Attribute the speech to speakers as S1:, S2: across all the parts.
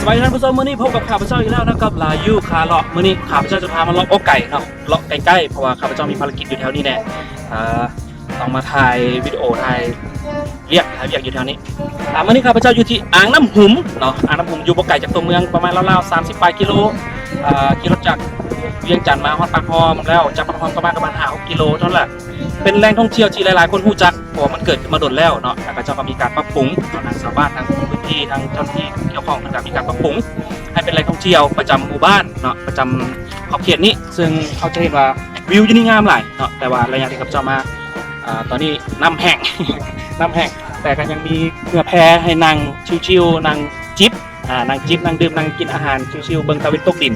S1: สวัสดีท่านผู้ชมมื้อนี้พบกับข้าพเจ้าอีกแล้วนะครับลายูคาเลาะมื้อนี้ข้าพเจ้าจะพามาเลาะอกไก่เนาะเลาะใกล้ๆเพราะว่าข้าพเจ้ามีภารกิจอยู่แถวนี้แน่ต้องมาถ่ายวิดีโอถ่ายเรียกอยู่แถวนี้มื้อนี้ข้าพเจ้าอยู่ที่อ่างน้ำหุมเนาะอ่างน้ำหุมอยู่บ่ไกลจากตัวเมืองประมาณราวๆ30 กิโลขี่รถจากเวียงจันทร์มาฮอดปากคลองแล้วจากปากคลองประมาณ5-6 กิโลเท่านั้นแหละเป็นแหล่งท่องเที่ยวที่หลายๆคนรู้จักเพราะมันเกิดขึ้นมาโดนแล้วเนาะแล้วก็เจ้าก็มีการปรับปรุงทางชาวบ้านทางพื้นที่ทางเจ้าหน้าที่เกี่ยวข้องกันมีการปรับปรุงให้เป็นแหล่งท่องเที่ยวประจำหมู่บ้านเนาะประจำขอบเขตนี้ซึ่งเขาจะเห็นว่าวิวที่นี่งามหลายเนาะแต่ว่าระยะที่กับเจ้ามาตอนนี้น้ำแห้ง น้ำแห้งแต่ก็ยังมีเรือแพให้นั่งชิวๆนั่งจิบนั่งจิบนั่งดื่มนั่งกินอาหารชิวๆเบิ่งตะวันตกดิน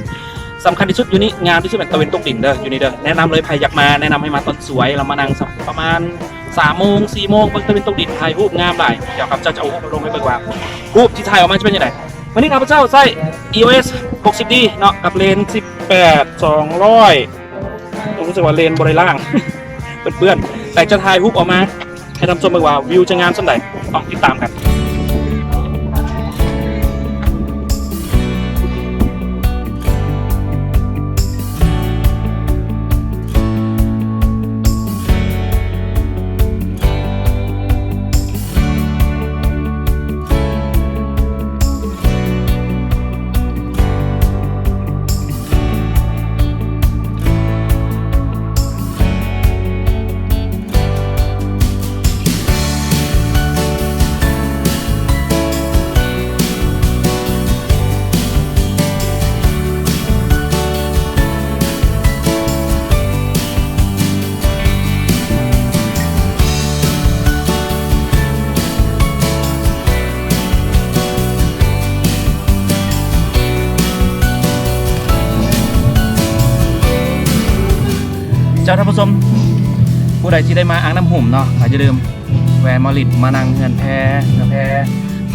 S1: สำคัญที่สุดอยู่นี่งามที่สุดเป็นตะวันตกดินเด้ออยู่นี่เด้อแนะนำเลยใครอยากมาแนะนำให้มาตอนสวยเรามานั่งประมาณ3 โมง 4 โมงเบิ่งตะวันตกดินถ่ายรูปงามหลายเดี๋ยวครับเจ้าจะเอารูปลงไปเบิ่งว่ารูปที่ถ่ายออกมาจะเป็นยังไงวันนี้ข้าพเจ้าใช้ EOS 60D เนาะกับเลนส์18-200รู้สึกว่าเลนส์บริล่าง เปื้อนๆแต่จะถ่ายรูปออกมาให้ท่านผู้ชมเบิ่งว่าวิวจะงามสักไหนต้องติดตามกันเจ้าท่านผู้ชมผู้ใดที่ได้มาอ่างน้ำหุ่มเนาะอาจจะลืมแวะมาลิดมานั่งเงินแพ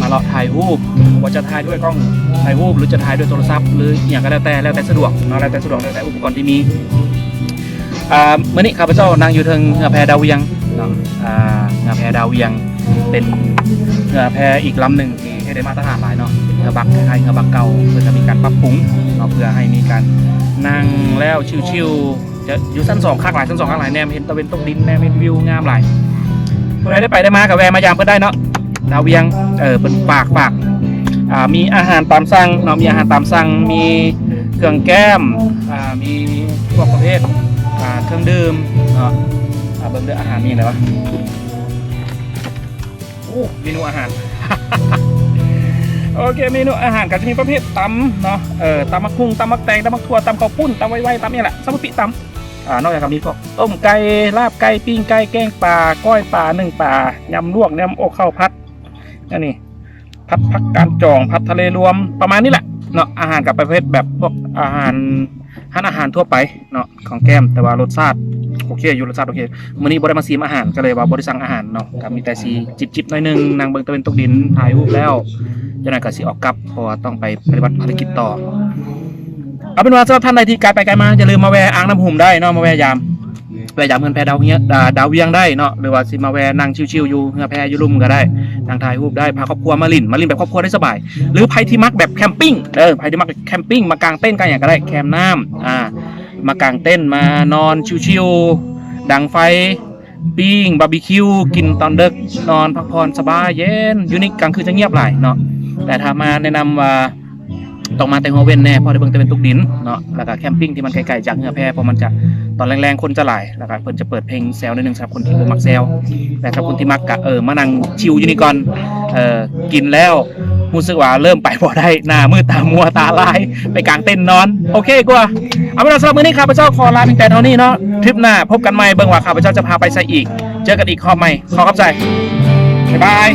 S1: มาเลาะถ่ายรูปว่าจะถ่ายด้วยกล้องถ่ายรูปหรือจะถ่ายด้วยโทรศัพท์หรืออย่างก็แล้วแต่สะดวกเนาะแล้วแต่อุปกรณ์ที่มีเมื่อนี้ข้าพเจ้านั่งอยู่ทางเรือแพดาวเวียงเนาะเรือแพดาวเวียงเป็นเรือแพอีกลำหนึ่งที่ให้ได้มาตรฐานหลายเนาะเป็นเรือบักคล้ายๆเรือบักเก่าเพื่อจะมีการปรับปรุงเนาะเพื่อให้มีการนั่งแล้วชิวๆจะอยู่ชั้น 2ข้างหลายชั้น 2ข้างหลายแนมเห็นตะเวนตกดินแนมเห็นวิวงามหลายผู้ใดได้ไปได้มากับแวะมายามเพิ่นได้เนาะดาวเวียงเป็นฝากมีอาหารตามสั่งเนาะมีอาหารตามสั่งมีเครื่องแก้มมีพวกประเภทเครื่องดื่มเนาะเบิ่งเด้ออาหารมีอะไรวะโอ้เมนูอาหาร โอเคเมนูอาหารก็จะมีประเภทตำเนาะตำมะคุ้งตำมะแตงตำมะทั่วตำข้าวปุ้นตำไว้ตำนี่แหละสมุปิตำนอกจากนี้ก็ต้มไก่ลาบไก่ปิ้งไก่แกงปลาก้อยปลานึ่งปลายำลวกยำอกข้าวพัดนี่ผัดผักกาดจ่องผัดทะเลรวมประมาณนี้แหละเนาะอาหารกับประเภทแบบพวกอาหารทั่วไปเนาะของแก้มแต่ว่ารสชาติโอเคอยู่รสชาติโอเคมื้อนี้บ่ได้มาซีมอาหารก็เลยว่าบ่ได้สั่งอาหารเนาะก็มีแต่ซีจิบหน่อยนึงนั่งเบิ่งตะเวนตกดินถ่ายรูปแล้วเจ้านายก็สิออกกลับเพราะว่าต้องไปปฏิบัติภารกิจต่อเอาเป็นว่าสำหรับท่านใดที่ไกลไปไกลมาอย่าลืมมาแวะอ่างน้ำหุ่มได้เนาะมาแวะยามเงินแพดาวเวียงได้เนาะหรือว่าสิมาแวะนั่งชิวๆอยู่เรือแพอยู่ลุ่มก็ได้นั่งถ่ายรูปได้พาครอบครัวมาลินแบบครอบครัวได้สบายหรือใครที่มักแบบแคมปิ้งใครที่มักแคมปิ้งมากางเต้นกันอย่างก็ได้แคมน้ำมากางเต้นมานอนชิวๆดังไฟปิ้งบาร์บีคิวกินตอนดึกนอนพักผ่อนสบายเย็นยูนิคกลางคืนจะเงียบหลายเนาะแต่ถ้ามาแนะนำว่าต้องมาแต่หัวเว้นแน่พอได้เบิ่งแต่เป็นตุกดินเนาะแล้วก็แคมปิ้งที่มันไกลๆจากเรือแพเพราะมันจะตอนแรงๆคนจะหลายแล้วก็เพิ่นจะเปิดเพลงแซวนิดนึงสำหรับคนที่บ่มักแซวแต่สำหรับคนที่มักกะมานั่งชิลอยู่นี่ก่อนกินแล้วรู้สึกว่าเริ่มไปบ่ได้หน้ามืดตามัวตาลายไปกางเต้นนอนโอเคกว่าเอาเป็นว่าสำหรับมื้อนี้ข้าพเจ้าขอลาเพียงแต่เท่านี้เนาะทริปหน้าพบกันใหม่เบิ่งว่าข้าพเจ้าจะพาไปไสอีกเจอกันอีกข้อใหม่ขอขอบใจบ๊ายบาย